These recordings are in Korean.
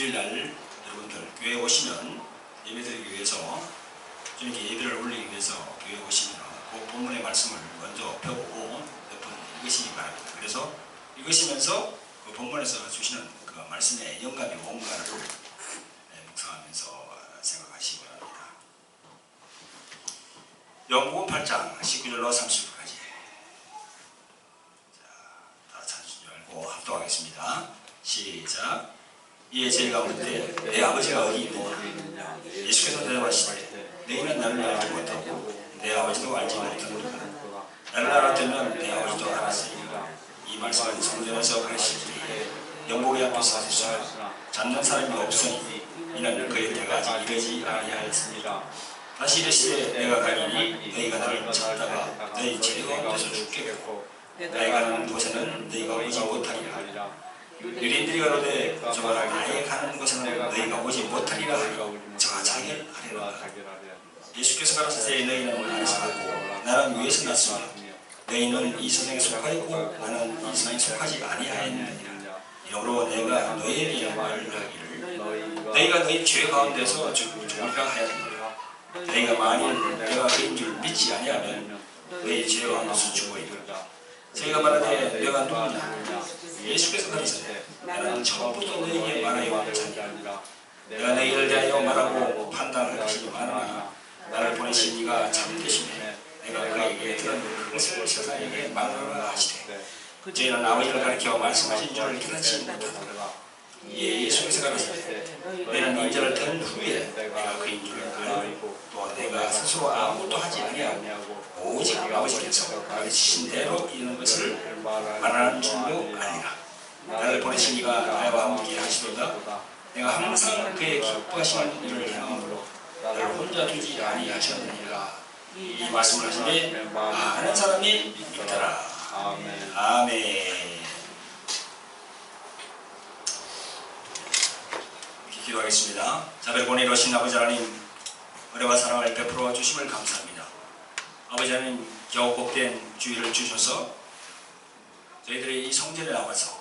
주일날 여러분들 교회에 오시면 예배드리기 위해서 좀 이렇게 예배를 올리기 위해서 교회에 오시면 그 본문의 말씀을 먼저 펴보고 몇 번 읽으시기 바랍니다. 그래서 읽으시면서 그 본문에서 주시는 그 말씀의 영감이 뭔가를 묵상하면서 생각하시기 바랍니다. 요한복음 8장 19절로 30절까지 다 찾으신 줄 알고 합독하겠습니다. 시작. 이에 저희가 묻되 내 아버지가 어디 있느냐? 예수께서 대답하시되 너희는 나를 알지 못하고 내 아버지도 알지 못하노라. 나를 알았다면 내 아버지도 알았으리라. 이 말씀은 성전에서 가르치시되 영복의 앞에서 하시사 잡는 사람이 없으니 이는 그의 때가 아직 이르지 아니하였습니다. 다시 이르시되 내가 가리니 너희가 나를 찾다가 너희 죄 가운데서 죽겠고 나의 가는 곳에는 너희가 오지 못하리라. 유대인들이 가로되 저가 나의 가는 곳에는 너희가 오지 못하리라 하니 저가 자결하리라. 예수께서 가라사대 너희는 안에서 났고 나는 위에서 났으며 너희는 이 세상에 속하였고 나는 이 세상에 속하지 아니하였느니라. 이러므로 내가 너희에게 말하기를 너희가 너희 죄 가운데서 죽으리라 하였느니라. 너희가 만일 내가 그인 줄 믿지 아니하면 너희 죄 가운데서 죽으리라. 저희가 말하되 내가 누구냐? 예수께서 가라사대 나는 처음부터 너희에게 말하여 자니라. 내가 너희를 대하여 말하고 판단할 것이 많으나 나를 보내신 이가 참되시네. 내가 그에게 들은 것을 세상에게 말하라 하시되 저희는 아버지를 가리켜 말씀하신 줄을 깨닫지 못하더라. 이에 예수께서 가라사대 너희는 인자를 든 후에 내가 그인 줄을 알고 또 내가 스스로 아무것도 하지 아니하고 오직 아버지께서 가르치신 대로 이런 것을 말하는 줄로 아니라. 나를 보내신 이가 나와 함께 하시도다. 내가 항상 그의 기뻐하시는 일을 행함으로 나를 혼자 두지 아니하셨느니라. 이 말씀을 하시되 많은 사람이 믿더라. 아멘. 아멘. 이렇게 기도하겠습니다. 자비를 보내오신 아버지 하나님, 은혜와 사랑을 베풀어 주심을 감사합니다. 아버지 하나님, 겨우 복된 주의를 주셔서 저희들이 이 성전에 나와서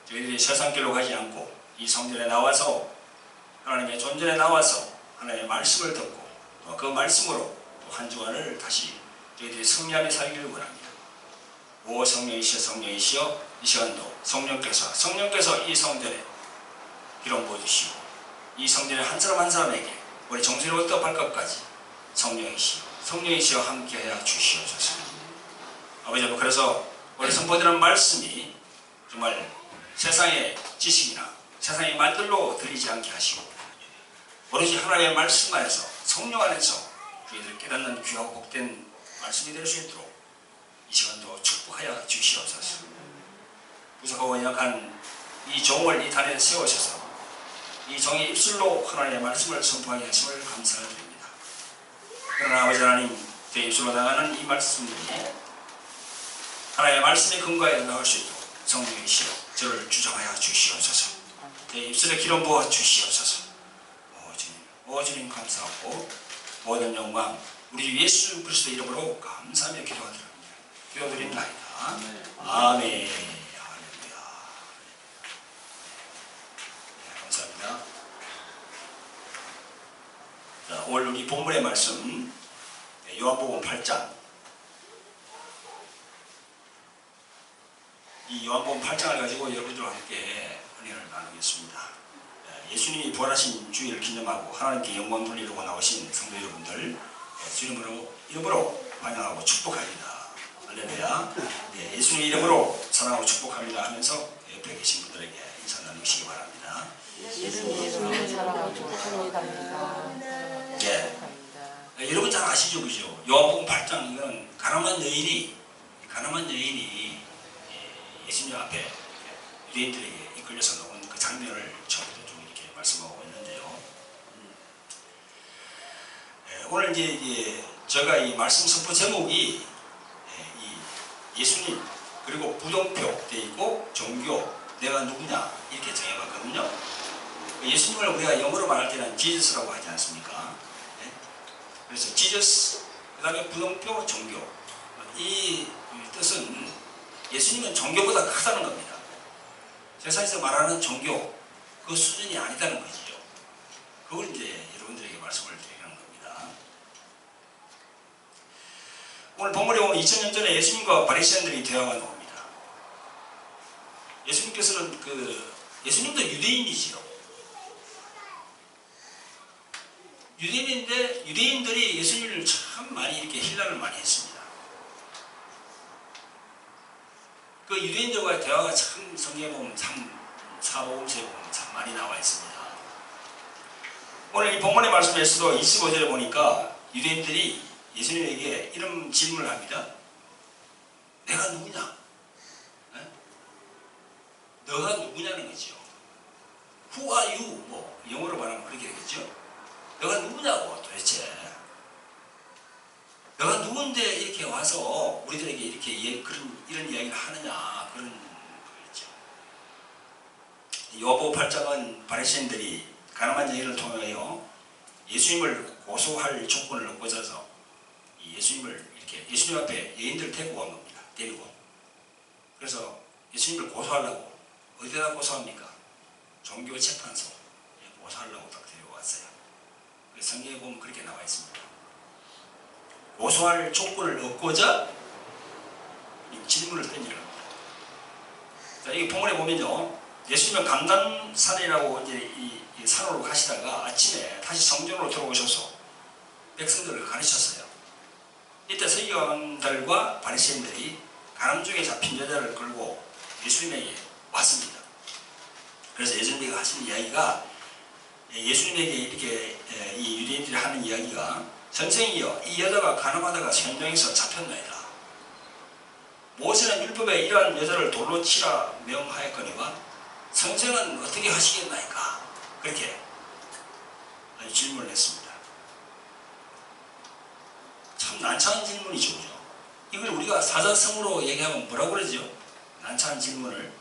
저희들이 세상길로 가지 않고 이 성전에 나와서 하나님의 존전에 나와서 하나님의 말씀을 듣고 또 그 말씀으로 한 주간을 다시 저희들이 승리하며 살기를 원합니다. 오 성령이시여 성령이시여 이 시간도 성령께서 이 성전에 기름 부어주시고 이 성전의 한 사람 한 사람에게 우리 정수리부터 발끝까지 성령이시여 함께하여 주시옵소서. 아버지, 그래서 우리 선포되는 말씀이 정말 세상의 지식이나 세상의 말들로 들리지 않게 하시고 오로지 하나님의 말씀 안에서 성령 안에서 저희들 깨닫는 귀하고 복된 말씀이 될 수 있도록 이 시간도 축복하여 주시옵소서. 부족하고 연약한 이 종을 이 단에 세우셔서 이 종의 입술로 하나님의 말씀을 선포하게 하심을 감사를 드립니다. 그러나 아버지 하나님, 제 입술로 나가는 이 말씀들이 하나님의 말씀의 근거에 나올 수 있도록 성령이시여 저를 주장하여 주시옵소서. 제 입술에 기름 부어 주시옵소서. 오 주님 감사하고 모든 영광 우리 예수 그리스도 이름으로 감사하며 기도드립니다. 아멘. 할렐루야. 감사합니다. 자, 오늘 우리 본문의 말씀 요한복음 8장. 이 요한복음 8장을 가지고 여러분들과 함께 은혜를 나누겠습니다. 예수님이 부활하신 주일을 기념하고 하나님께 영광 돌리려고 나오신 성도 여러분들 주 이름으로 환영하고 축복합니다. 할렐루야. 네, 예수님 이름으로 사랑하고 축복합니다 하면서 옆에 계신 분들에게 인사 나누시기 바랍니다. 예수님 이름으로 사랑하고 축복합니다. 네. 여러분 잘 아시죠, 그죠? 요한복음 8장 이거는 가늠한 여인이 예수님 앞에 유대인들에게 이끌려서 나온 그 장면을 처음부터 좀 이렇게 말씀하고 있는데요. 오늘 이제 제가 이 말씀 선포 제목이 예수님 그리고 부정표 돼 있고 종교 내가 누구냐 이렇게 정해봤거든요. 예수님을 우리가 영어로 말할 때는 지저스라고 하지 않습니까? 그래서 지저스 그 다음에 부정표 종교 이 뜻은 예수님은 종교보다 크다는 겁니다. 세상에서 말하는 종교 그 수준이 아니다는 거지요. 그걸 이제 여러분들에게 말씀을 드리는 겁니다. 오늘 본문에 보면 2000년 전에 예수님과 바리새인들이 대화가 나옵니다. 예수님께서는 예수님도 유대인이지요. 유대인인데 유대인들이 예수님을 참 많이 이렇게 힐난을 많이 했습니다. 그 유대인들과의 대화가 참 성경에 보면 참 사복음서에 보면 참 많이 나와 있습니다. 오늘 이 본문의 말씀에서도 25절에 보니까 유대인들이 예수님에게 이런 질문을 합니다. 내가 누구냐? 네? 너가 누구냐는 거죠. Who are you? 뭐 영어로 말하면 그렇게 되겠죠. 너가 누구냐고 도대체. 너가 누군데 이렇게 와서 우리들에게 이렇게 이런 이야기를 하느냐 그런 거겠죠. 요보 8장은 바리새인들이 가늠한 여인을 통하여 예수님을 고소할 조건을 얻고자 해서 예수님을 이렇게 예수님 앞에 여인들을 데리고 온 겁니다. 데리고. 그래서 예수님을 고소하려고 어디다 고소합니까? 종교재판소에 고소하려고 딱 데리고 왔어요. 성경에 보면 그렇게 나와 있습니다. 고소할 조건을 얻고자 질문을 던지는 겁니다. 자, 이 본문에 보면요, 예수님은 감람산이라고 이제 이 산으로 가시다가 아침에 다시 성전으로 들어오셔서 백성들을 가르쳤어요. 이때 서기관들과 바리새인들이 가늠중에 잡힌 여자를 끌고 예수님에게 왔습니다. 그래서 예수님이 하신 이야기가 예수님에게 이렇게 이 유대인들이 하는 이야기가 선생이여 이 여자가 가늠하다가 현장에서 잡혔나이다. 모세는 율법에 이러한 여자를 돌로 치라 명하였거니와 선생은 어떻게 하시겠나이까? 그렇게 질문을 했습니다. 참 난처한 질문이죠. 이걸 우리가 사자성어로 얘기하면 뭐라고 그러죠? 난처한 질문을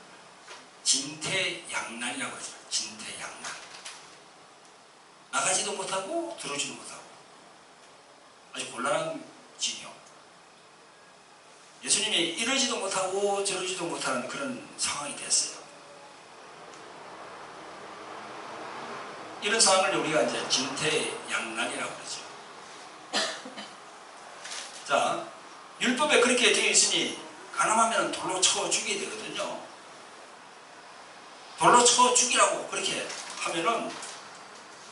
진퇴양난이라고 하죠. 진퇴양난. 나가지도 못하고 들어오지도 못하고 아주 곤란한 지경. 예수님이 이러지도 못하고 저러지도 못하는 그런 상황이 됐어요. 이런 상황을 우리가 이제 진퇴양난이라고 그러죠. 자, 율법에 그렇게 되어 있으니 가늠하면 돌로 쳐 죽여야 되거든요. 돌로 쳐 죽이라고 그렇게 하면은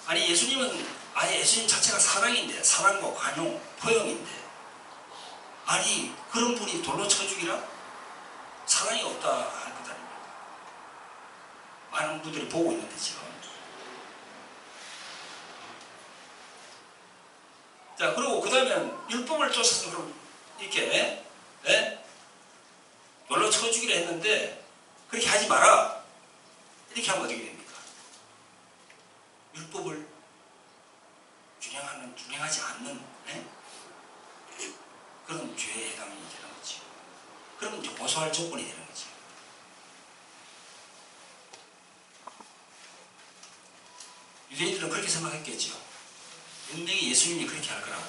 아니 예수님은 아예 예수님 자체가 사랑인데 사랑과 관용, 포용인데 아니 그런 분이 돌로 쳐 죽이라? 사랑이 없다 할 것 아닙니까? 많은 분들이 보고 있는데 지금. 자, 그리고 그 다음에 율법을 쫓아서 그럼 이렇게 돌로 쳐 죽이라 했는데 그렇게 하지 마라. 이렇게 하면 어떻게 됩니까? 율법을 준행하지 않는 그런 죄에 해당이 되는 거죠. 그러면 이제 고소할 조건이 되는 거죠. 유대인들은 그렇게 생각했겠죠. 분명히 예수님이 그렇게 할 거라고.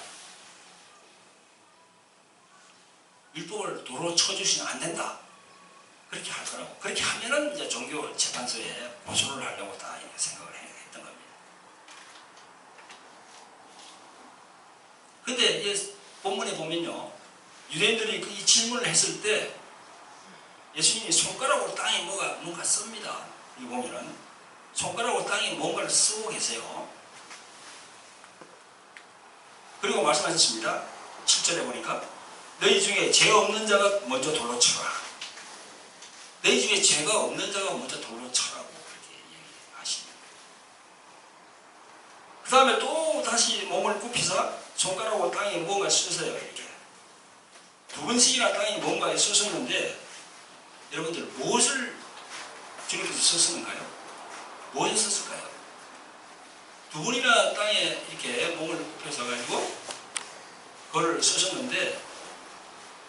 율법을 도로 쳐주시면 안 된다. 그렇게 할 거라고. 그렇게 하면은 이제 종교 재판소에 고소를 하려고 다 이렇게 생각을 했던 겁니다. 근데 이 본문에 보면요, 유대인들이 이 질문을 했을 때 예수님이 손가락으로 땅에 뭔가 씁니다. 이 보면은 손가락으로 땅에 뭔가를 쓰고 계세요. 그리고 말씀하셨습니다. 7절에 보니까 너희 중에 죄 없는 자가 먼저 돌로 쳐라. 너희 중에 죄가 없는 자가 먼저 돌로 쳐라고 그렇게 얘기하십니다. 그 다음에 또 다시 몸을 굽히사 손가락으로 땅에 뭔가 쓰세요. 이렇게 두 번씩이나 땅에 뭔가에 쓰셨는데 여러분들 무엇을 주님께서 쓰셨는가요? 무엇을 썼을까요? 두 번이나 땅에 이렇게 몸을 굽혀서 가지고 그걸 쓰셨는데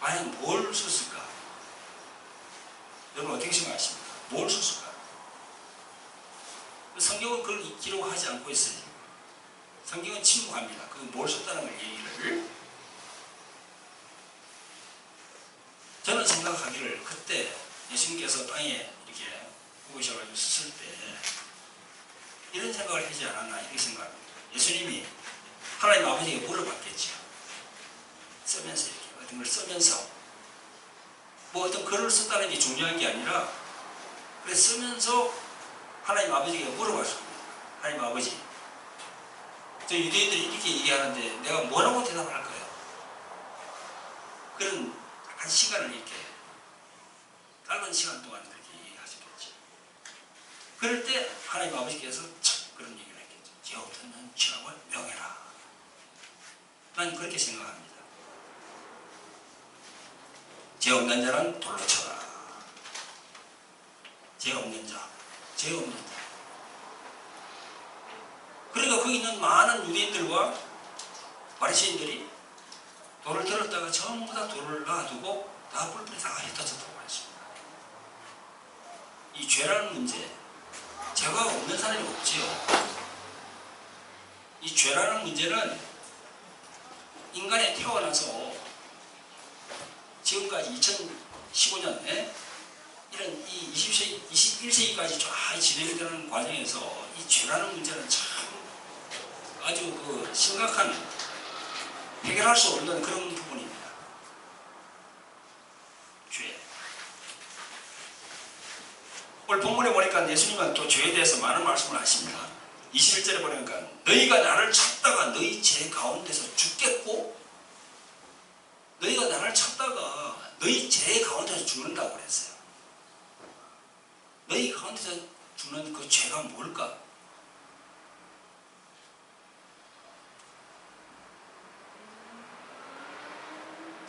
과연 뭘 썼을까? 여러분 어떻게 생각하십니까? 뭘 썼을까? 성경은 그걸 기록하지 않고 있어요. 성경은 침묵합니다. 그 뭘 썼다는 걸 얘기를. 저는 생각하기를 그때 예수님께서 땅에 이렇게 굽으셔가지고 쓰실 때 이런 생각을 하지 않았나 이렇게 생각합니다. 예수님이 하나님 아버지에게 물어봤겠죠. 쓰면서 이렇게 어떤 걸 쓰면서 뭐 어떤 글을 썼다는 게 중요한 게 아니라 그래 쓰면서 하나님 아버지에게 물어봤습니다. 하나님 아버지, 저 유대인들이 이렇게 얘기하는데 내가 뭐라고 대답을 할까요? 그런 한 시간을 이렇게 짧은 시간 동안 그렇게 얘기하셨겠죠. 그럴 때 하나님 아버지께서 참 그런 얘기를 했겠죠. 죄 없는 죄악을 명해라. 난 그렇게 생각합니다. 죄 없는 자는 돌로 쳐라. 죄 없는 자, 죄 없는 자. 그러니까 거기 있는 많은 유대인들과 바리새인들이 돌을 들었다가 전부 다 돌을 놔두고 다 뿔뿔이 다 흩어졌다고 했습니다. 이 죄라는 문제, 죄가 없는 사람이 없지요. 이 죄라는 문제는 인간에 태어나서 지금까지 2015년에 이런 이 21세기까지 쫙 진행되는 과정에서 이 죄라는 문제는 참 아주 그 심각한 해결할 수 없는 그런 부분입니다. 죄. 오늘 본문에 보니까 예수님은 또 죄에 대해서 많은 말씀을 하십니다. 21절에 보니까 너희가 나를 찾다가 너희 죄 가운데서 죽겠고 너희가 나를 찾다가 너희 죄 가운데서 죽는다고 그랬어요. 너희 가운데서 죽는 그 죄가 뭘까?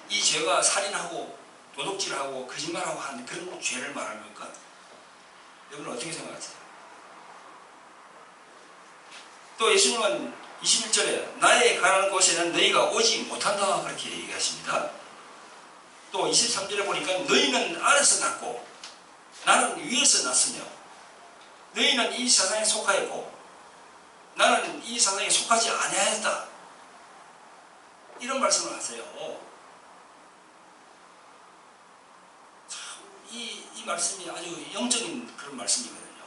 이 죄가 살인하고 도둑질하고 거짓말하고 하는 그런 죄를 말하는 걸까? 여러분 어떻게 생각하세요? 또 예수님은 21절에 나의 가는 곳에는 너희가 오지 못한다 그렇게 얘기하십니다. 또 23절에 보니까 너희는 아래서 났고 나는 위에서 났으며 너희는 이 세상에 속하였고 나는 이 세상에 속하지 아니하였다. 이런 말씀을 하세요. 참 이 말씀이 아주 영적인 그런 말씀이거든요.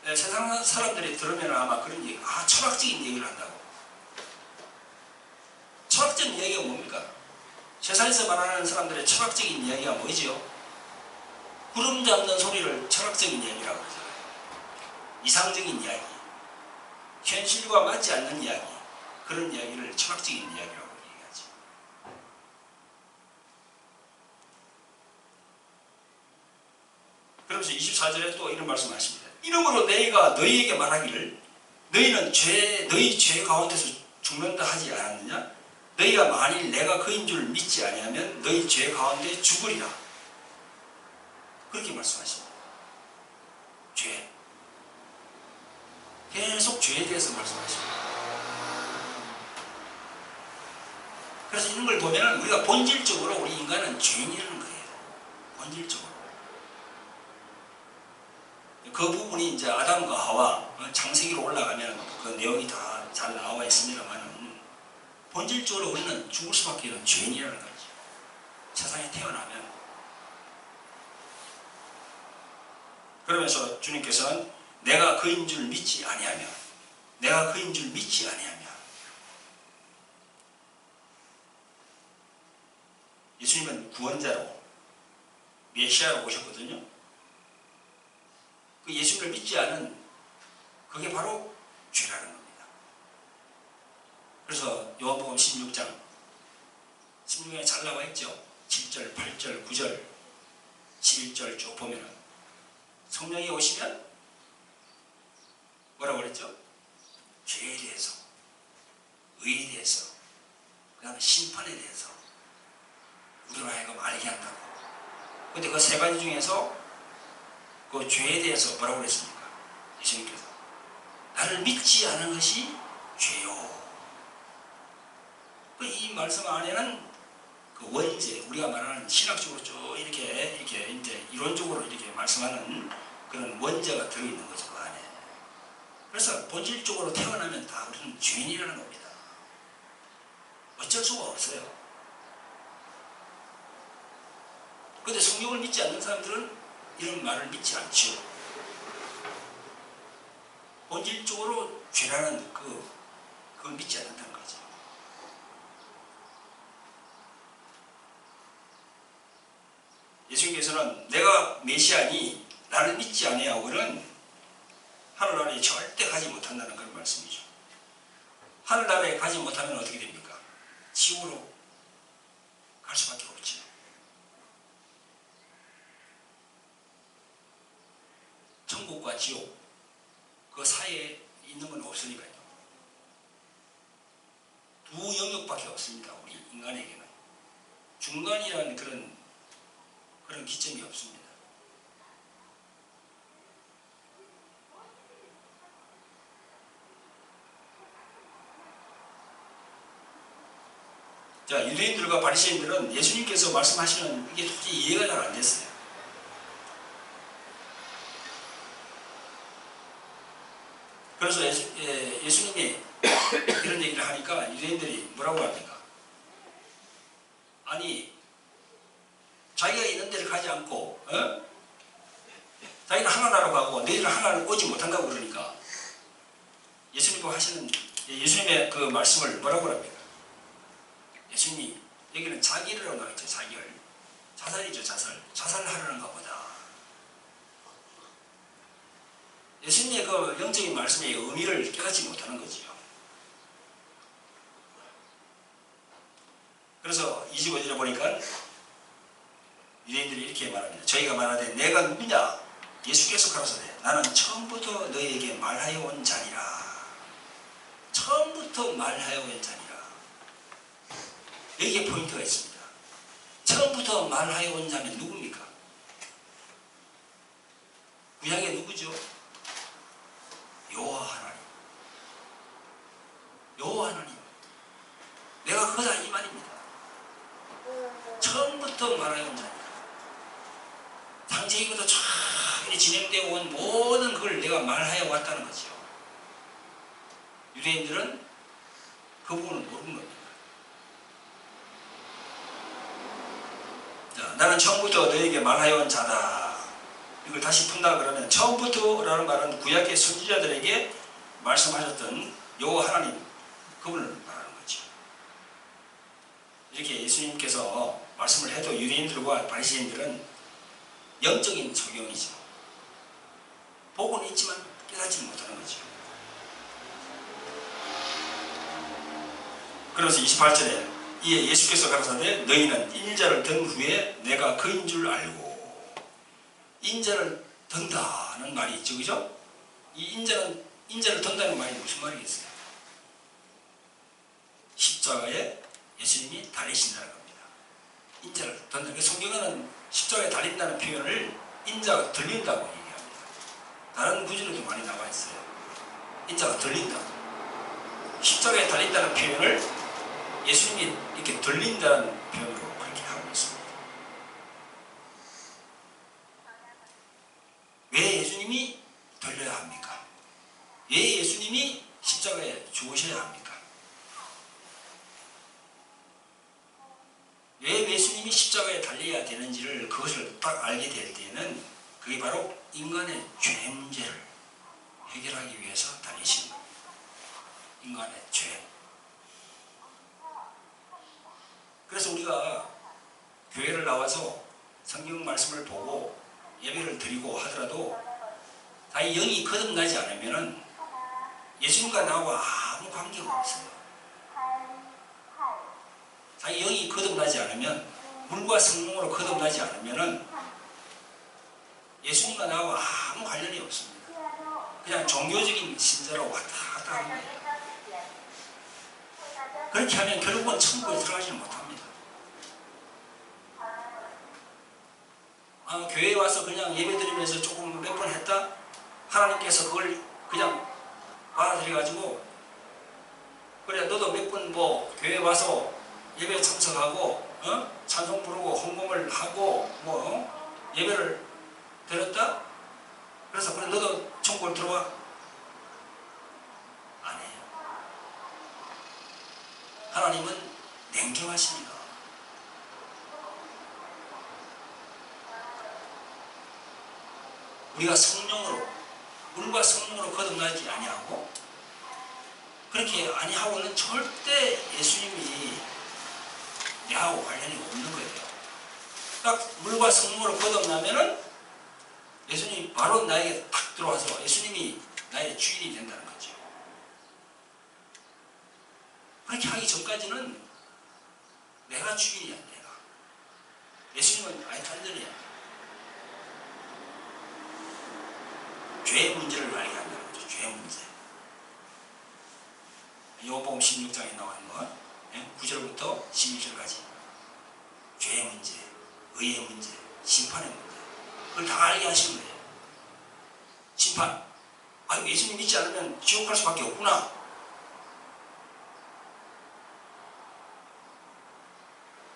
네, 세상 사람들이 들으면 아마 그런 얘기, 철학적인 얘기를 한다고. 철학적인 이야기가 뭡니까? 세상에서 말하는 사람들의 철학적인 이야기가 뭐지요? 구름 잡는 소리를 철학적인 이야기라고 그러잖아요. 이상적인 이야기, 현실과 맞지 않는 이야기, 그런 이야기를 철학적인 이야기라고 얘기하죠. 그러면서 24절에 또 이런 말씀을 하십니다. 이러므로 내가 너희에게 말하기를 너희는 너희 죄 가운데서 죽는다 하지 않았느냐? 너희가 만일 내가 그인 줄 믿지 아니하면 너희 죄 가운데 죽으리라. 그렇게 말씀하십니다. 죄. 계속 죄에 대해서 말씀하십니다. 그래서 이런 걸 보면 우리가 본질적으로 우리 인간은 죄인이라는 거예요. 본질적으로. 그 부분이 이제 아담과 하와 창세기로 올라가면 그 내용이 다 잘 나와 있습니다만 본질적으로 우리는 죽을 수밖에 없는 죄인이라는 거죠. 세상에 태어나면. 그러면서 주님께서는 내가 그인 줄 믿지 아니하며 내가 그인 줄 믿지 아니하며 예수님은 구원자로 메시아로 오셨거든요. 그 예수님을 믿지 않은 그게 바로 죄라는 겁니다. 그래서 요한복음 16장 16장에 잘 나와 있죠. 7절, 8절, 9절, 11절 쭉 보면은 성령이 오시면 뭐라고 그랬죠? 죄에 대해서, 의에 대해서, 그 다음에 심판에 대해서 우리로 하여금 알게 한다고. 근데 그 세 가지 중에서 그 죄에 대해서 뭐라고 그랬습니까? 예수님께서 나를 믿지 않은 것이 죄요. 이 말씀 안에는 그 원죄, 우리가 말하는 신학적으로 쭉 이렇게 이제 이론적으로 이렇게 말씀하는 그런 원죄가 들어있는 거죠, 그 안에. 그래서 본질적으로 태어나면 다 우리는 죄인이라는 겁니다. 어쩔 수가 없어요. 그런데 성경을 믿지 않는 사람들은 이런 말을 믿지 않죠. 본질적으로 죄라는 그걸 믿지 않는다는 거죠. 예수님께서는 내가 메시아니 나를 믿지 아니하고는 하늘나라에 절대 가지 못한다는 그런 말씀이죠. 하늘나라에 가지 못하면 어떻게 됩니까? 지옥으로 갈 수밖에 없죠. 천국과 지옥 그 사이에 있는 건 없으니까요. 두 영역밖에 없습니다. 우리 인간에게는 중간이라는 그런 기점이 없습니다. 자, 유대인들과 바리새인들은 예수님께서 말씀하시는 이게 도저히 이해가 잘 안 됐어요. 그래서 예수님이 이런 얘기를 하니까 유대인들이 뭐라고 합니까? 아니, 자기가 있는 데를 가지 않고 자기는 하나나라로 가고 너희들은 하나나라로 오지 못한다고 그러니까 예수님의 그 말씀을 뭐라고 합니까? 예수님이 여기는 자기라고 나와있죠. 자기를. 자살이죠. 자살하려는가 보다. 예수님의 그 영적인 말씀의 의미를 깨닫지 못하는 거지요. 그래서 25절에 보니까 유대인들이 이렇게 말합니다. 저희가 말하되 내가 누구냐? 예수께서 가라사대 나는 처음부터 너희에게 말하여 온 자니라. 처음부터 말하여 온 자니라. 여기에 포인트가 있습니다. 처음부터 말하여 온 자는 누굽니까? 구약의 누구죠? 여호와 하나님. 여호와 하나님. 내가 그다 이 말입니다. 처음부터 말하여 온 자니라. 창세기부터 쫙 진행되어 온 모든 걸 내가 말하여 왔다는 거죠. 유대인들은 그 부분을 모르는 겁니다. 자, 나는 처음부터 너에게 말하여 온 자다. 이걸 다시 푼다 그러면 처음부터라는 말은 구약의 선지자들에게 말씀하셨던 여호와 하나님 그분을 말하는 거죠. 이렇게 예수님께서 말씀을 해도 유대인들과 바리새인들은 영적인 소경이죠. 보고는 있지만 깨닫지 못하는 거죠. 그래서 28절에 이에 예수께서 가라사대 너희는 인자를 든 후에 내가 그인 줄 알고. 인자를 든다는 말이 있죠. 그죠? 이 인자를 든다는 말이 무슨 말이겠어요? 십자가에 예수님이 달리신다는 겁니다. 인자를 든다. 성경에는 십자가에 달린다는 표현을 인자가 들린다고 얘기합니다. 다른 구절에도 많이 나와 있어요. 인자가 들린다. 십자가에 달린다는 표현을 예수님이 이렇게 들린다는 표현으로 그렇게 하고 있습니다. 왜 예수님이 들려야 합니까? 왜 예수님이 십자가에 죽으셔야 합니까? 왜 예수님이 십자가에 달려야 되는지를 그것을 딱 알게 될 때에는 그게 바로 인간의 죄 문제를 해결하기 위해서 달리신 겁니다. 인간의 죄. 그래서 우리가 교회를 나와서 성경 말씀을 보고 예배를 드리고 하더라도 자기 영이 거듭나지 않으면 예수님과 나와 아무 관계가 없어요. 자기 영이 거듭나지 않으면 물과 성령으로 거듭나지 않으면 예수님과 나와 아무 관련이 없습니다. 그냥 종교적인 신자로 왔다 갔다 하는 거예요. 그렇게 하면 결국은 천국에 들어가지는 못합니다. 교회에 와서 그냥 예배드리면서 조금 몇 번 했다? 하나님께서 그걸 그냥 받아들여가지고 그래 너도 몇 번 뭐 교회에 와서 예배 참석하고 찬송 부르고 헌금을 하고 예배를 드렸다? 그래서 그래 너도 천국을 들어와? 안 해요. 하나님은 냉정하십니다. 우리가 성령으로 물과 성령으로 거듭나지 아니하고 그렇게 아니하고는 절대 예수님이 내하고 관련이 없는 거예요. 딱 물과 성령으로 거듭나면은 예수님이 바로 나에게 탁 들어와서 예수님이 나의 주인이 된다는 거죠. 그렇게 하기 전까지는 내가 주인이야, 내가. 예수님은 아예 단전이야. 죄의 문제를 알게 한다는 거죠. 죄의 문제. 요한복음 16장에 나오는 거 9절부터 12절까지 죄의 문제, 의의 문제, 심판의 문제 그걸 다 알게 하시는 거예요. 심판. 아유, 예수님 믿지 않으면 지옥 갈 수밖에 없구나.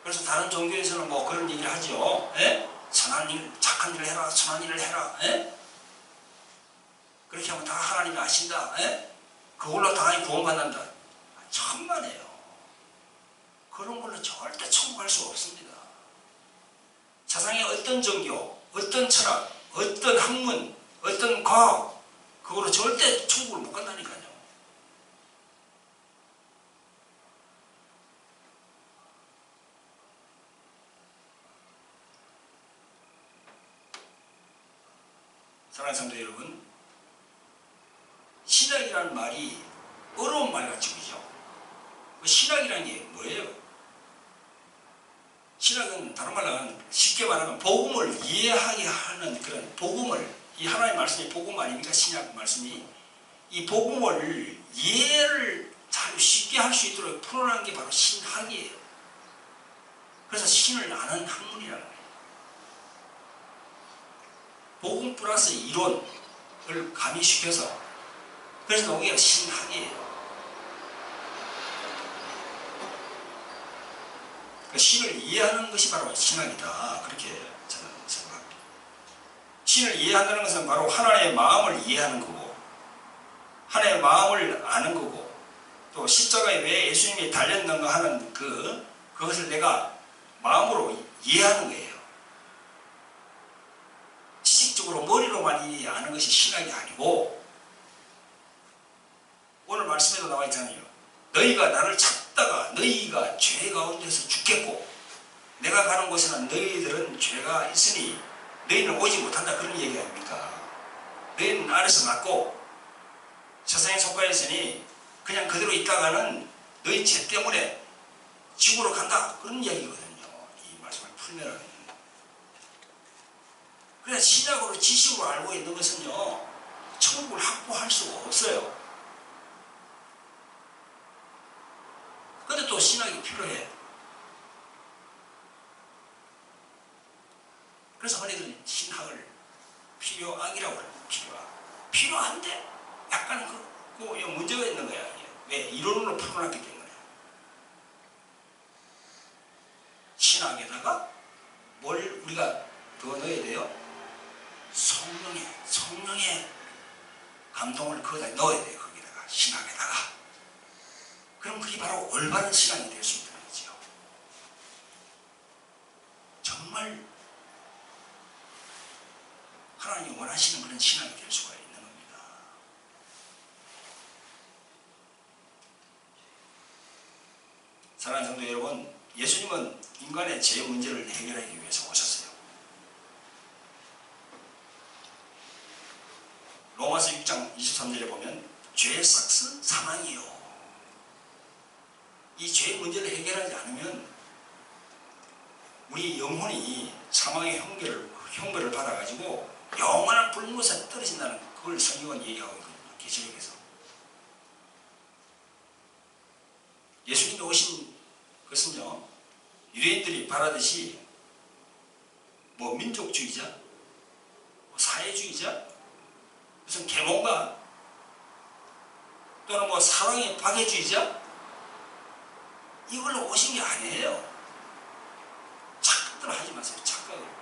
그래서 다른 종교에서는 뭐 그런 얘기를 하죠. 선한 일, 착한 일을 해라, 선한 일을 해라. 그렇게 하면 다 하나님이 아신다. 그걸로 다 구원받는다. 천만에요. 그런 걸로 절대 천국 갈 수 없습니다. 세상의 어떤 종교, 어떤 철학, 어떤 학문, 어떤 과학, 그거로 절대 천국을 못 간다니까요. 사랑하는 성도 여러분, 신학이라는 말이 어려운 말같이 보이죠. 신학이라는 게 뭐예요? 신학은 다른 말로 하면 쉽게 말하면 복음을 이해하게 하는 그런 복음을, 이 하나님의 말씀이 복음 아닙니까? 신약 말씀이. 이 복음을 이해를 잘 쉽게 할 수 있도록 풀어나는 게 바로 신학이에요. 그래서 신을 아는 학문이라는 거예요. 복음 플러스 이론을 가미시켜서 그래서 나오는 게 신학이에요. 신을 이해하는 것이 바로 신학이다. 그렇게 저는 생각합니다. 신을 이해한다는 것은 바로 하나님의 마음을 이해하는 거고 하나님의 마음을 아는 거고 또 십자가에 왜 예수님이 달렸는가 하는 그것을 내가 마음으로 이해하는 거예요. 지식적으로 머리로만 아는 것이 신학이 아니고 오늘 말씀에도 나와 있잖아요. 너희가 나를 찾다가 너희가 죄 가운데서 죽겠고 내가 가는 곳에는 너희들은 죄가 있으니 너희는 오지 못한다. 그런 얘기 아닙니까? 너희는 아래서 났고 세상에 속하여 있으니 그냥 그대로 있다가는 너희 죄 때문에 지구로 간다. 그런 이야기거든요. 이 말씀을 풀면은. 그래서 신약으로 지식으로 알고 있는 것은요. 천국을 확보할 수가 없어요. 근데 또 신학이 필요해. 그래서 흔히들 신학을 필요악이라고 해요. 필요한데 약간 문제가 있는 거야. 왜? 이론으로 풀어놨기 때문에. 신학에다가 뭘 우리가 더 넣어야 돼요? 성령의 감동을 거기다 넣어야 돼요. 거기다가 신학에다가. 그럼 그게 바로 올바른 신앙이 될 수 있다는 거죠. 정말 하나님이 원하시는 그런 신앙이 될 수가 있는 겁니다. 사랑하는 성도 여러분, 예수님은 인간의 죄 문제를 해결하기 위해서 오셨어요. 로마서 6장 23절에 보면 죄의 삭은 사망이요. 이 죄의 문제를 해결하지 않으면 우리 영혼이 사망의 형벌을 받아가지고 영원한 불못에 떨어진다는 그걸 성경은 얘기하고 있거든요. 계시록에서. 예수님이 오신 것은요. 유대인들이 바라듯이 뭐 민족주의자, 사회주의자, 무슨 계몽가 또는 뭐 사랑의 박애주의자 이걸로 오신 게 아니에요. 착각들 하지 마세요. 착각을.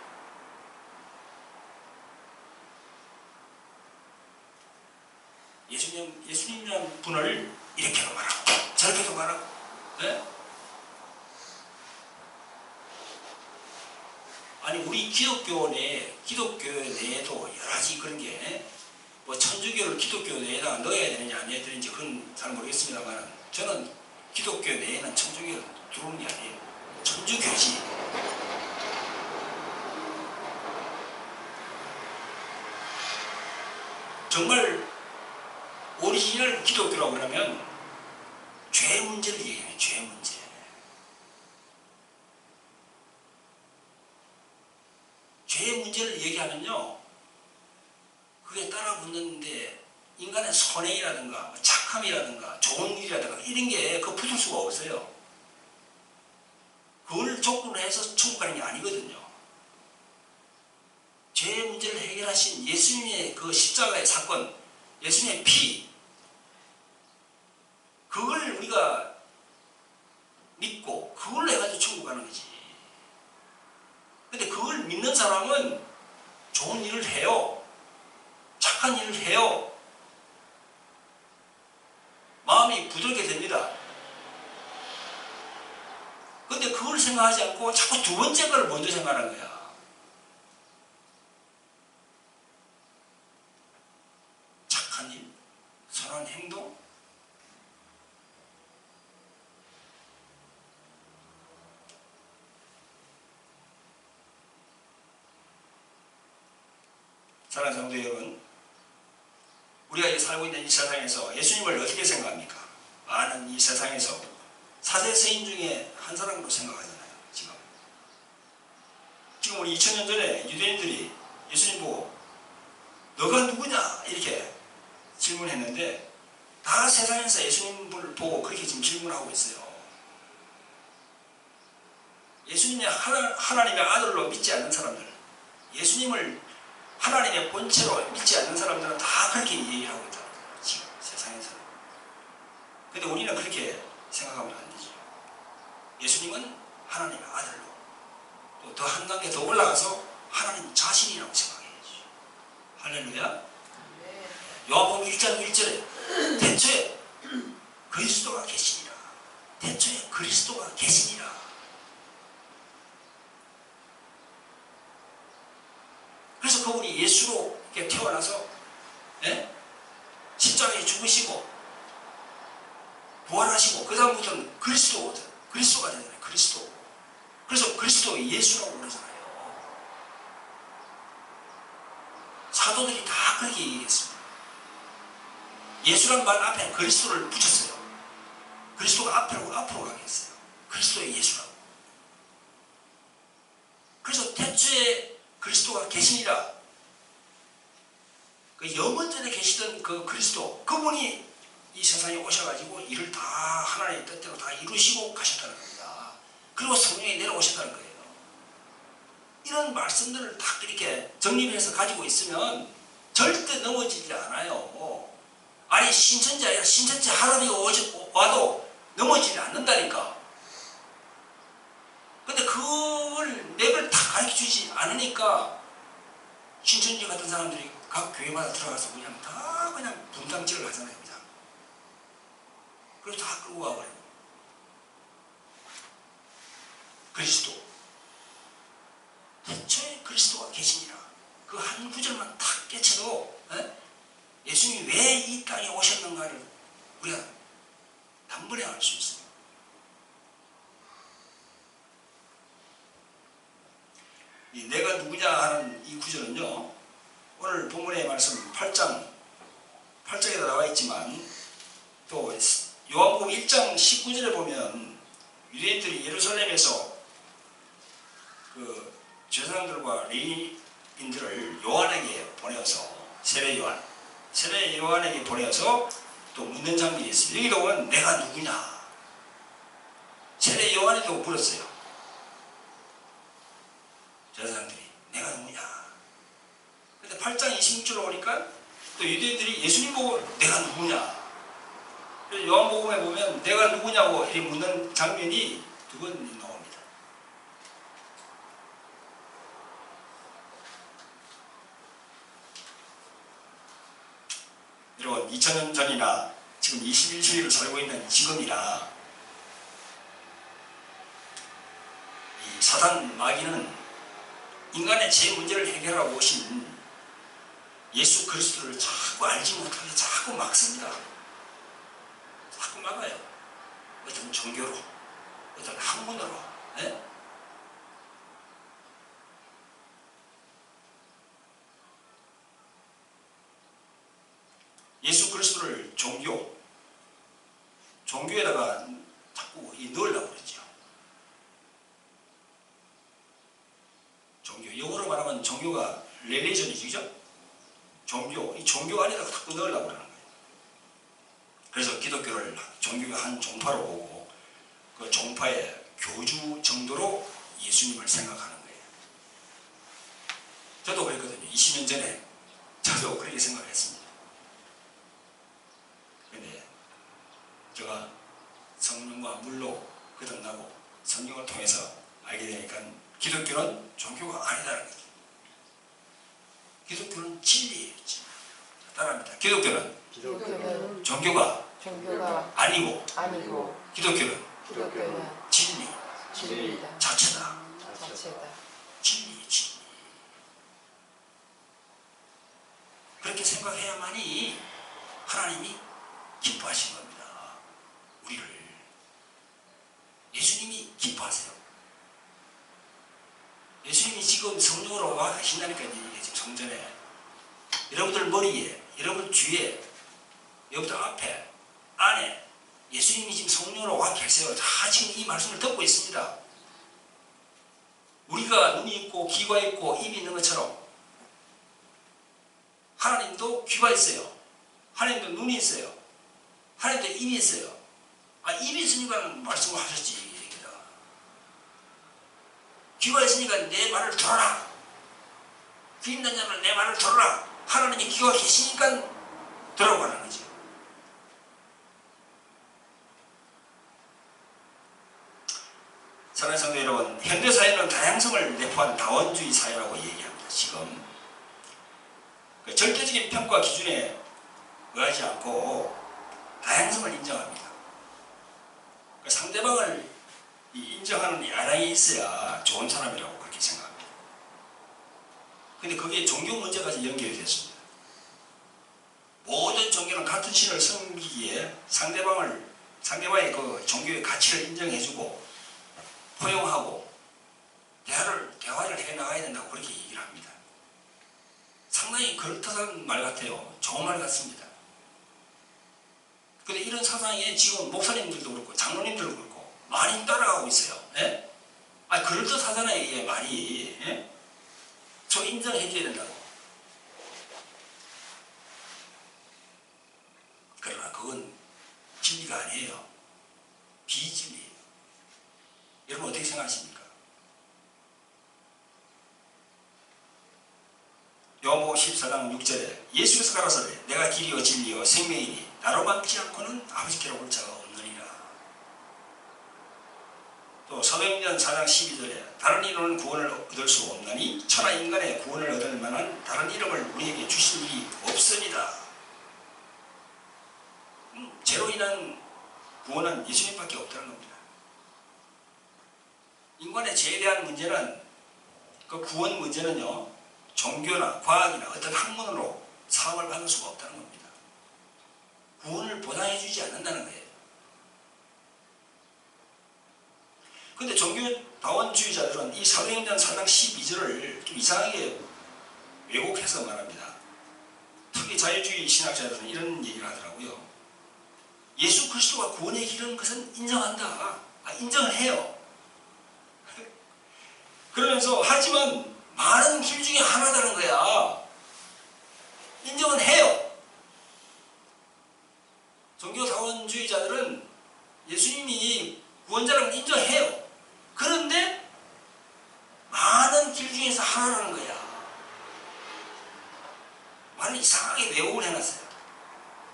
예수님이라는 분을 이렇게도 말하고 저렇게도 말하고 네? 아니 우리 기독교 내에도 여러 가지 그런 게 뭐 천주교를 기독교 내에다가 넣어야 되는지 안 넣어야 되는지 그건 잘 모르겠습니다만 저는 기독교 내에는 천주교를 들어오는 게 아니에요. 천주교지. 정말 오리지널 기독교라고 그러면 죄 문제를 얘기해요. 죄 문제. 죄의 문제를 얘기하면요, 그게 따라 붙는데 인간의 선행이라든가 착함이라든가 좋은 일이라든가 이런 게 그 붙을 수가 없어요. 그걸 조건으로 해서 천국 가는 게 아니거든요. 죄의 문제를 해결하신 예수님의 그 십자가의 사건, 예수님의 피, 그걸 우리가 믿고 그걸로 해가지고 천국 가는 거지. 근데 그걸 믿는 사람은 좋은 일을 해요. 착한 일을 해요. 마음이 부드럽게 됩니다. 근데 그걸 생각하지 않고 자꾸 두 번째 걸 먼저 생각하는 거야. 착한 일, 선한 행동. 사랑하는 성도 여러분, 우리가 이 살고 있는 이 세상에서 예수님을 어떻게 생각합니까? 많은 이 세상에서 사대 세인 중에 한 사람으로 생각하잖아요. 지금 우리 2000년 전에 유대인들이 예수님 보고 너가 누구냐 이렇게 질문했는데 다 세상에서 예수님을 보고 그렇게 지금 질문하고 있어요. 예수님이 하나님의 아들로 믿지 않는 사람들, 예수님을 하나님의 본체로 믿지 않는 사람들은 다 그렇게 얘기하고 있다는 거예요. 지금 세상에서. 근데 우리는 그렇게 생각하면 안 되죠. 예수님은 하나님의 아들로, 또 더 한 단계 더 올라가서 하나님 자신이라고 생각해야죠. 할렐루야. 요한복음 1장 1절에 태초에 그리스도가 계시니라. 태초에 그리스도가 계시니라. 그래서 그분이 예수로 이렇게 태어나서 십자가에 죽으시고 부활하시고 그 다음부터는 그리스도가 되잖아요. 그리스도. 그래서 그리스도 예수라고 그러잖아요. 사도들이 다 그렇게 얘기했습니다. 예수란 말 앞에 그리스도를 붙였어요. 그리스도가 앞으로 가게 했어요. 그리스도의 예수라고. 그래서 태초에 그리스도가 계시니라. 그 영원전에 계시던 그 그리스도, 그분이 이 세상에 오셔가지고 일을 다 하나님의 뜻대로 다 이루시고 가셨다는 겁니다. 그리고 성령이 내려오셨다는 거예요. 이런 말씀들을 딱 이렇게 정립해서 가지고 있으면 절대 넘어지지 않아요. 아니 신천지 아니라 신천지 하나님이 와도 넘어지지 않는다니까. 근데 그걸 맥을 다 가르쳐주지 않으니까 신천지 같은 사람들이 각 교회마다 들어가서 그냥 다 그냥 분당질을 하잖아요. 그냥. 그래서 다 끌고 와버려요. 그리스도. 태초에 그리스도가 계시니라. 그 한 구절만 탁 깨쳐도 예수님이 왜 이 땅에 오셨는가를 우리가 단번에 알 수 있습니다. 이 내가 누구냐 하는 이 구절은요, 오늘 본문의 말씀 8장에 나와 있지만 또 요한복음 1장 19절에 보면 유대인들이 예루살렘에서 그 제사장들과 레위인들을 요한에게 보내어서 세례 요한에게 보내어서 또 묻는 장면이 있습니다. 여기도 보면 내가 누구냐, 세례 요한에도 물었어요. 제사장들이 내가 누구냐. 근데 8장 26절로 오니까 또 유대인들이 예수님 보고 내가 누구냐. 그래서 요한복음에 보면 내가 누구냐고 이렇게 묻는 장면이 두 번 나옵니다. 여러분 2000년 전이나 지금 21세기를 살고 있는 지금이나 이 사단 마귀는 인간의 죄 문제를 해결하고 오신 예수 그리스도를 자꾸 알지 못하게 자꾸 막습니다. 자꾸 막아요. 어떤 종교로, 어떤 학문으로. 네? 예수 그리스도를 종교에다가 자꾸 넣으려고 그러죠. 종교, 영어로 말하면 종교가 릴리전이죠. 종교, 이 종교 안에다가 자꾸 넣으려고 그러는 거예요. 그래서 기독교를 종교가 한 종파로 보고 그 종파의 교주 정도로 예수님을 생각하는 거예요. 저도 그랬거든요. 20년 전에 저도 그렇게 생각했습니다. 근데 제가 성령과 물로 거듭나고 성경을 통해서 알게 되니까 기독교는 종교가 아니다라는 거죠. 기독교는 진리예요. 따라합니다. 기독교는 종교가 아니고 기독교는 진리 자체다. 진리. 그렇게 생각해야만이 하나님이 기뻐하신 겁니다. 우리를. 예수님이 기뻐하세요. 예수님이 지금 성령으로 와 계신다니까요. 이게 지금 성전에. 여러분들 머리에, 여러분 주위에, 여러분들 앞에, 안에 예수님이 지금 성령으로 와 계세요. 다 지금 이 말씀을 듣고 있습니다. 우리가 눈이 있고 귀가 있고 입이 있는 것처럼 하나님도 귀가 있어요. 하나님도 눈이 있어요. 하나님도 입이 있어요. 입이 있으니까 말씀을 하셨지. 귀가 있으니까 내 말을 들어라. 귀 있는 자는 내 말을 들어라. 하나님이 귀가 계시니까 들어가는 거죠. 사랑하는 성도 여러분, 현대사회는 다양성을 내포한 다원주의 사회라고 얘기합니다. 지금 그 절대적인 평가 기준에 의하지 않고 다양성을 인정합니다. 그 상대방을 인정하는 야당이 있어야 좋은 사람이라고 그렇게 생각합니다. 근데 그게 종교 문제까지 연결이 됐습니다. 모든 종교는 같은 신을 섬기기에 상대방의 그 종교의 가치를 인정해주고 포용하고 대화를 해나가야 된다고 그렇게 얘기를 합니다. 상당히 그럴듯한 말 같아요. 좋은 말 같습니다. 근데 이런 사상에 지금 목사님들도 그렇고 장로님들도 그렇고 많이 따라가고 있어요. 예? 그럴듯하잖아요. 이게 말이. 예? 저 인정해줘야 된다고. 그러나 그건 진리가 아니에요. 비진리예요. 여러분 어떻게 생각하십니까? 요한복음 14장 6절에 예수께서 가라사대 내가 길이요 진리요 생명이니 나로 막지 않고는 아버지께로 올 자가 없느니라. 또 사도행전 4장 12절에 다른 이름은 구원을 얻을 수 없나니 천하 인간의 구원을 얻을 만한 다른 이름을 우리에게 주신 일이 없습니다. 죄로 인한 구원은 예수님밖에 없다는 겁니다. 인간의 죄에 대한 문제는, 그 구원 문제는요, 종교나 과학이나 어떤 학문으로 사업을 받을 수가 없다는 겁니다. 구원을 보장해주지 않는다는 거예요. 근데 종교다원주의자들은 이 사도행전 4장 12절을 좀 이상하게 왜곡해서 말합니다. 특히 자유주의 신학자들은 이런 얘기를 하더라고요. 예수 그리스도가 구원의 길은 것은 인정한다. 인정을 해요. 그러면서 하지만 많은 길 중에 하나다는 거야. 인정은 해요. 종교다원주의자들은 예수님이 구원자라는 걸 인정해요. 그런데 많은 길 중에서 하나라는 거야. 말을 이상하게 왜곡을 해놨어요.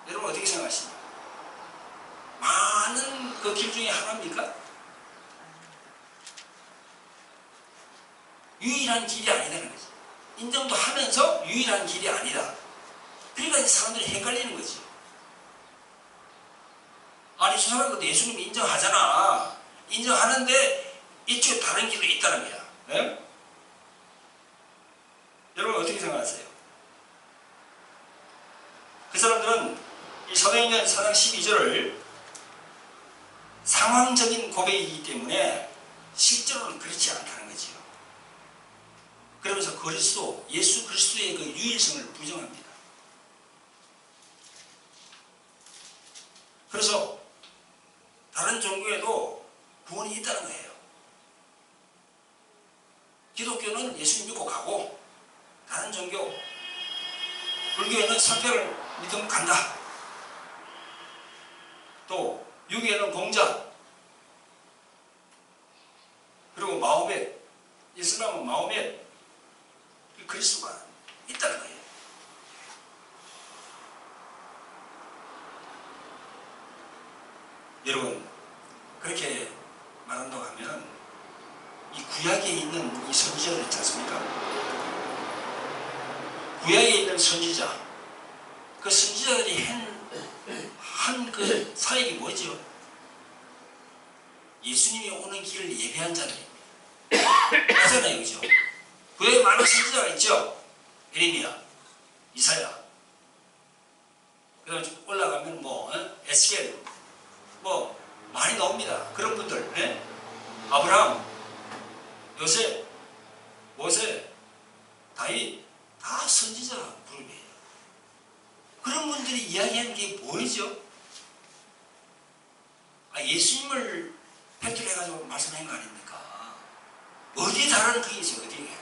여러분 어떻게 생각하십니까? 많은 그 길 중에 하나입니까? 유일한 길이 아니다는 거지. 인정도 하면서 유일한 길이 아니다. 그러니까 이제 사람들이 헷갈리는 거지. 아니 저 사람도 예수님이 인정하잖아. 인정하는데 이쪽에 다른 길도 있다는 거야. 네? 여러분 어떻게 생각하세요? 그 사람들은 이 사도행전 4장 12절을 상황적인 고백이기 때문에 실제로는 그렇지 않다는 거지요. 그러면서 그리스도, 예수 그리스도의 그 유일성을 부정합니다. 그래서 다른 종교에도 구원이 있다는 거예요. 기독교는 예수 믿고 가고, 다른 종교, 불교에는 설교를 믿으면 간다. 또 유교에는 공자, 그리고 마호멧, 이슬람은 마호멧, 그리스도가 있다는 거예요. 여러분, 그렇게 말한다고 하면 이 구약에 있는 이 선지자들 있지 않습니까? 구약에 있는 선지자, 그 선지자들이 한 그 사역이 뭐죠? 예수님이 오는 길을 예배한 자들입니다. 맞잖아요, 그죠? 구약에 많은 선지자가 있죠? 예레미야, 이사야, 그 다음에 올라가면 에스겔, 많이 나옵니다. 그런 분들, 예? 아브라함, 요셉, 모세, 다윗, 다 선지자 그룹이에요. 그런 분들이 이야기하는 게 뭐죠? 예수님을 팩트로 해가지고 말씀한 거 아닙니까? 어디에 다른 그게 있어요, 어디에?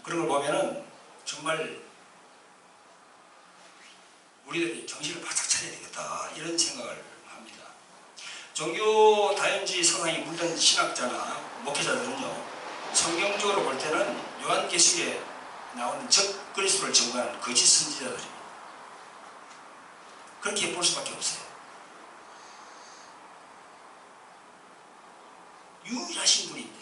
그런 걸 보면은 정말 우리들이 정신을 바짝 차려야 되겠다, 이런 생각을 합니다. 종교 다연주의 사상이 물든 신학자나 목회자들은요, 성경적으로 볼 때는 요한계시록에 나오는 적 그리스도를 증거하는 거짓 선지자들입니다. 그렇게 볼 수밖에 없어요. 유일하신 분인데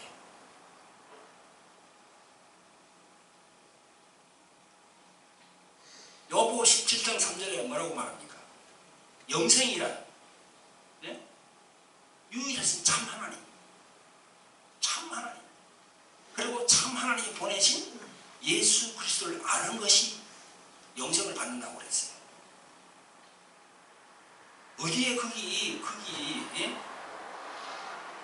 요보 17장 3절에 뭐라고 말합니까? 영생이란, 네? 유일하신 참 하나님, 참 하나님, 그리고 참 하나님이 보내신 예수 그리스도를 아는 것이 영생을 받는다고 그랬어요. 어디에 거기 예?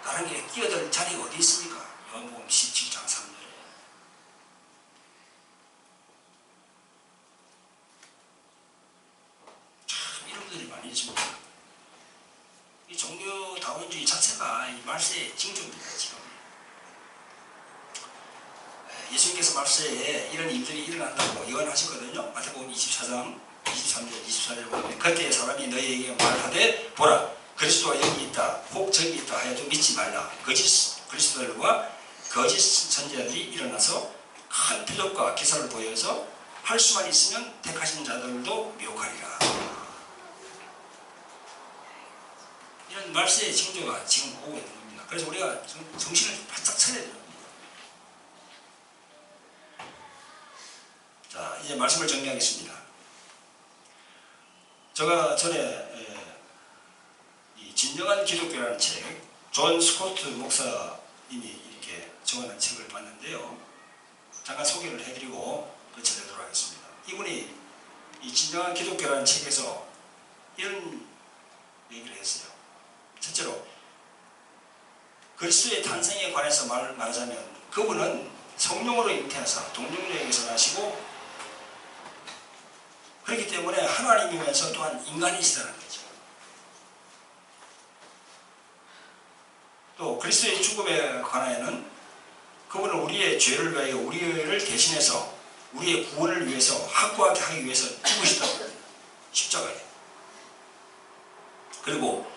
다른 게 끼어들 자리가 어디 있습니까? 요한복음 17장 3절에. 참 이런 분들이 많이 있습니다. 이 종교 다원주의 자체가 이 말세의 징조입니다. 지금 예수님께서 말세에 이런 일들이 일어난다고 예언하셨거든요. 마태복음 24장 23절 24절 보면 그때 사람이 너희에게 말하되 보라 그리스도가 여기 있다 혹 저기 있다 하여도 믿지 말라. 거짓 그리스도들과 거짓 선지자들이 일어나서 큰 표적과 기사를 보여서 할 수만 있으면 택하신 자들도 미혹하리라. 이런 말세의 징조가 지금 오고 있는 겁니다. 그래서 우리가 정신을 바짝 차려야 됩니다. 자, 이제 말씀을 정리하겠습니다. 제가 전에 이 진정한 기독교라는 책, 존 스코트 목사님이 이렇게 정원한 책을 봤는데요. 잠깐 소개를 해드리고 전해드리도록 하겠습니다. 이분이 이 진정한 기독교라는 책에서 이런 얘기를 했어요. 첫째로 그리스도의 탄생에 관해서 말하자면 그분은 성령으로 잉태하사 동정녀에게서 나시고 그렇기 때문에 하나님이면서 또한 인간이시다는 거죠. 또 그리스도의 죽음에 관하여는 그분은 우리의 죄를 위하여 우리를 대신해서 우리의 구원을 위해서 확고하게 하기 위해서 죽으시다고 합니다. 십자가에. 그리고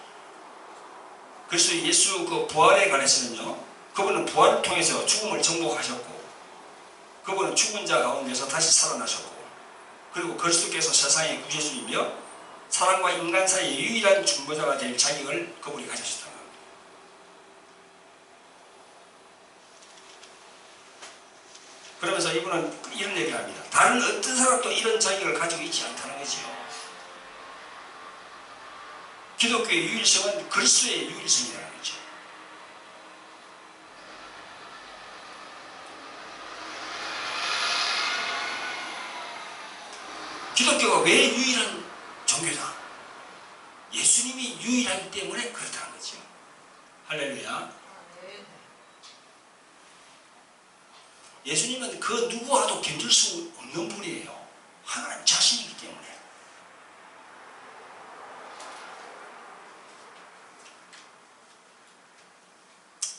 그리스도 예수 그 부활에 관해서는요, 그분은 부활을 통해서 죽음을 정복하셨고 그분은 죽은 자 가운데서 다시 살아나셨고 그리고 그리스도께서 세상의 구세주이며 사람과 인간 사이의 유일한 중보자가 될 자격을 그분이 가지셨다는 겁니다. 그러면서 이분은 이런 얘기를 합니다. 다른 어떤 사람도 이런 자격을 가지고 있지 않다는 거지요. 기독교의 유일성은 그리스도의 유일성이라는 거죠. 기독교가 왜 유일한 종교다? 예수님이 유일하기 때문에 그렇다는 거죠. 할렐루야. 예수님은 그 누구와도 견줄 수 없는 분이에요. 하나님 자신이기 때문에.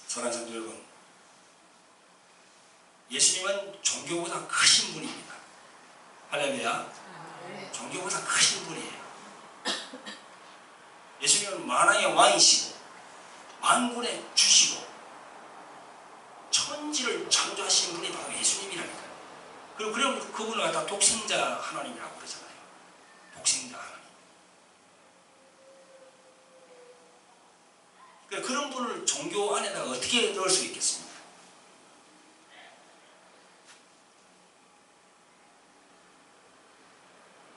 사랑하는 성도 여러분, 예수님은 종교보다 크신 분입니다. 할렐루야. 종교보다 크신 분이에요. 예수님은 만왕의 왕이시고 만군의 주시고 천지를 창조하신 분이 바로 예수님이라니까요. 그리고 그분을 갖다 독생자 하나님이라고 그러잖아요. 독생자 하나님. 그런 분을 종교 안에다가 어떻게 넣을 수 있겠습니까?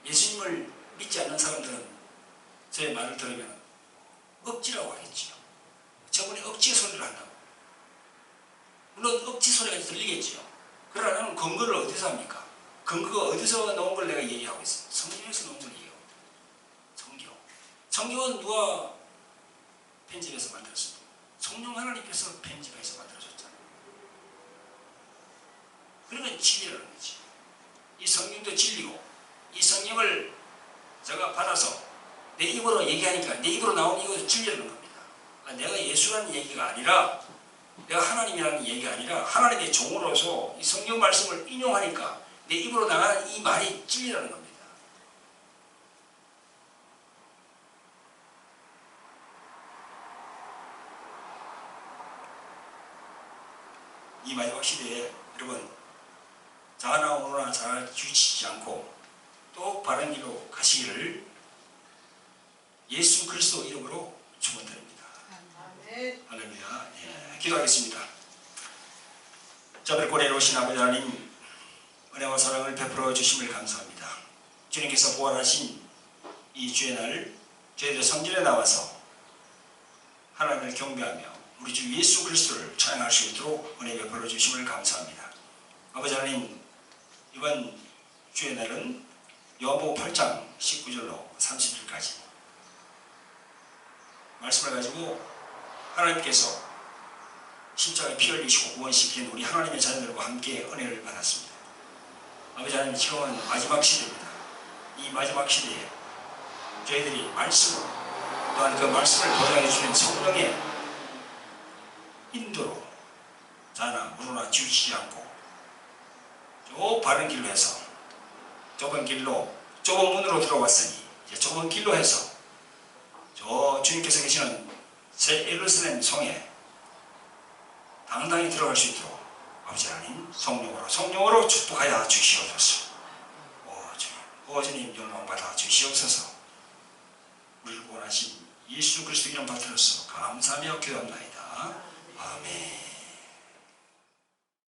예수님을 믿지 않는 사람들은 제 말을 들으면 억지라고 하겠지요. 저분이 억지 소리를 한다고. 물론 억지 소리가 들리겠지요. 그러나 나는 근거를 어디서 합니까? 근거가 어디서 나온 걸 내가 얘기하고 있어요. 성경에서 나온 걸 얘기하고. 성경은 누가 편집해서 만들었습니까? 성령 하나님께서 편집해서 만들어줬잖아요. 그러면 진리라는 거지. 이 성경도 진리고 이 성경을 제가 받아서 내 입으로 얘기하니까 내 입으로 나오는 이것도 진리라는 겁니다. 내가 예수라는 얘기가 아니라 내가 하나님이라는 얘기가 아니라 하나님의 종으로서 이 성경 말씀을 인용하니까 내 입으로 나가는 이 말이 진리라는 겁니다. 이 마지막 시대에 여러분 자나 오너나 잘 뒤지지 않고 또 바른 길로 가시기를 예수 그리스도 이름으로 축원드립니다. 할렐루야. 예, 기도하겠습니다. 자, 별꼴에 오신 아버지 하나님, 은혜와 사랑을 베풀어 주심을 감사합니다. 주님께서 부활하신 이 주의 날 저희들의 성전에 나와서 하나님을 경배하며 우리 주 예수 그리스도를 찬양할 수 있도록 은혜 베풀어 주심을 감사합니다. 아버지 하나님, 이번 주의 날은 요한복음 8장 19절로 30절까지 말씀을 가지고 하나님께서 십자가에 피 흘리시고 구원시킨 우리 하나님의 자녀들과 함께 은혜를 받았습니다. 아버지 하나님, 지금은 마지막 시대입니다. 이 마지막 시대에 저희들이 말씀으로 또한 그 말씀을 보장해 주는 성령의 인도로 자나 우로나 지우치지 않고 저 바른 길로 해서 좁은 길로 좁은 문으로 들어왔으니 이제 좁은 길로 해서 저 주님께서 계시는 새 예루살렘 성에 당당히 들어갈 수 있도록 아버지 하나님 성령으로 축복하여 주시옵소서. 주님 영광받아 주시옵소서. 우리를 구원하신 예수 그리스도 이름 받들어서 감사하며 기도합나이다. 아멘.